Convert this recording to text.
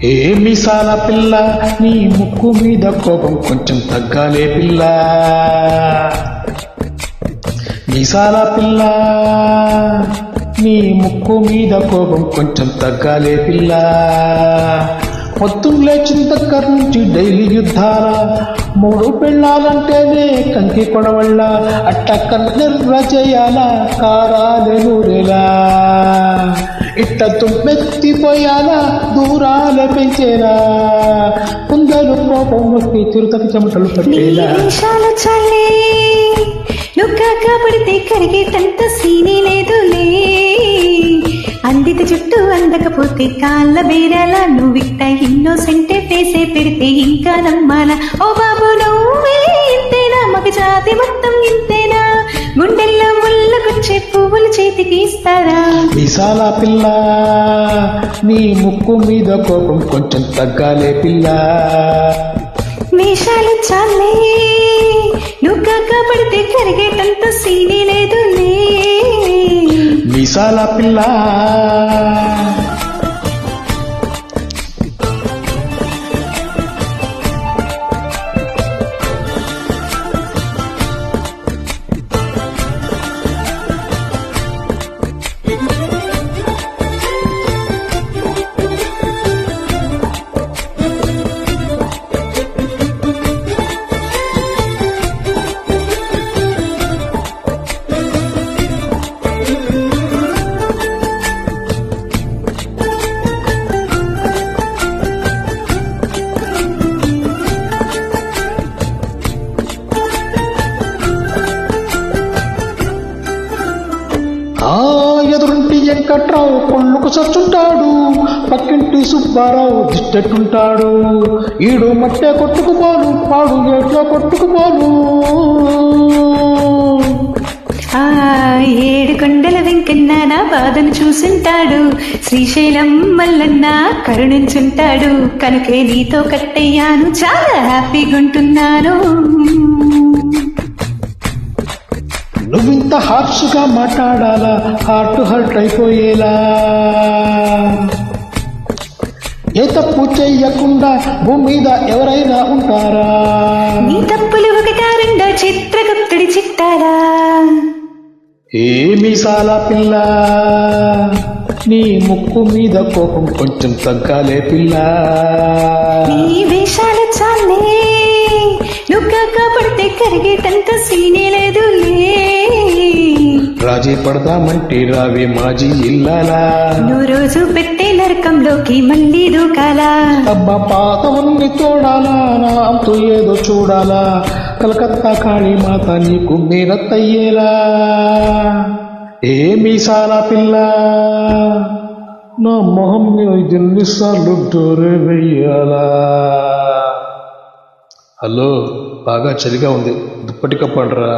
ఏ మీసాల పిల్ల నీ ముక్కు మీద కోపం కొంచెం తగ్గాలే పిల్ల. మీసాల పిల్ల నీ ముక్కు మీద కోపం కొంచెం తగ్గాలే పిల్ల. పొద్దున్న లేచిన దగ్గర నుంచి డైలీ యుద్ధాల, మూడు పెళ్ళాలంటేనే కంకి కొడవళ్ళ, అట్ట కన్నెర్ర చేయాల కారాలే నూరేలా, ఇట్ట తుమ్మెత్తిపోయాలా దూరాల పెంచేలా, కొందరు కోపం వస్తే చిరుతకి చెమటలు పట్టేలా. నువ్వు పడితే కరిగేటంత సీనీ లేదులే, అందిత చుట్టూ అందకపోతే కాళ్ళ బేరాలా, నువ్విట్ట ఇన్నోసెంటే ఫేసే పెడితే ఇంకా నమ్మాలా. ఓ బాబు నువ్వే ఇంతేనా, మగ జాతి మొత్తం ఇంతేనా, గుండెల్లో ముళ్ళకొచ్చే పువ్వులు చేతికి ఇస్తారా. మీసాల పిల్ల నీ ముక్కు మీద కోపం కొంచెం తగ్గాలే పిల్ల. వేషాలు చాలే, నువ్వు పడితే కరిగేటంత సీనీ లేదులే. మీసాల పిల్ల ఎదురుంటి వెంకట్రావు కొళ్ళుకు సచ్చుంటాడు, పక్కింటి సుబ్బారావు దిష్టెట్టుంటాడు, ఈడు మట్టే కొట్టుకుపోను పాడు ఏట్లో కొట్టుకుపోను. ఏడు కొండల వెంకన్న నా బాధను చూసుంటాడు, శ్రీశైలం మల్లన్న కరుణించుంటాడు, కనుకే నీతో కట్టయ్యాను చాలా హ్యాపీగుంటున్నాను. నువ్వింత హార్ష్గా మాట్లాడాలా, హార్ట్ హర్ట్ అయిపోయేలా, ఏ తప్పు చెయ్యకుండా భూమి మీద ఎవరైనా ఉంటారా. నీ తప్పులు ఒకటా రెండో చిత్రగుప్తుడి చిట్టారా. ఏ మీసాల పిల్ల నీ ముక్కు మీద కోపం కొంచెం తగ్గాలే పిల్ల. నీ వేషాలు చాలే, నువ్వు పడితే కరిగేటంత సీనే లేదులే. రాజీ పడదామంటే రావే మాజీ ఇల్లాలా, నువ్వు రోజు పెట్టే నరకంలోకి మళ్ళీ దూకాలా. అబ్బా పాతవన్నీ తోడాలా, నా అంతు ఏదో చూడాలా, కలకత్తా కాళీ మాత నీకు మీరత్తయ్యేలా. ఏ మీసాల పిల్ల నా మొహం మీద ఎన్నిసార్లు డోరే వెయ్యాలా. హలో, బాగా చలిగా ఉంది, దుప్పటి కప్పండ్రా.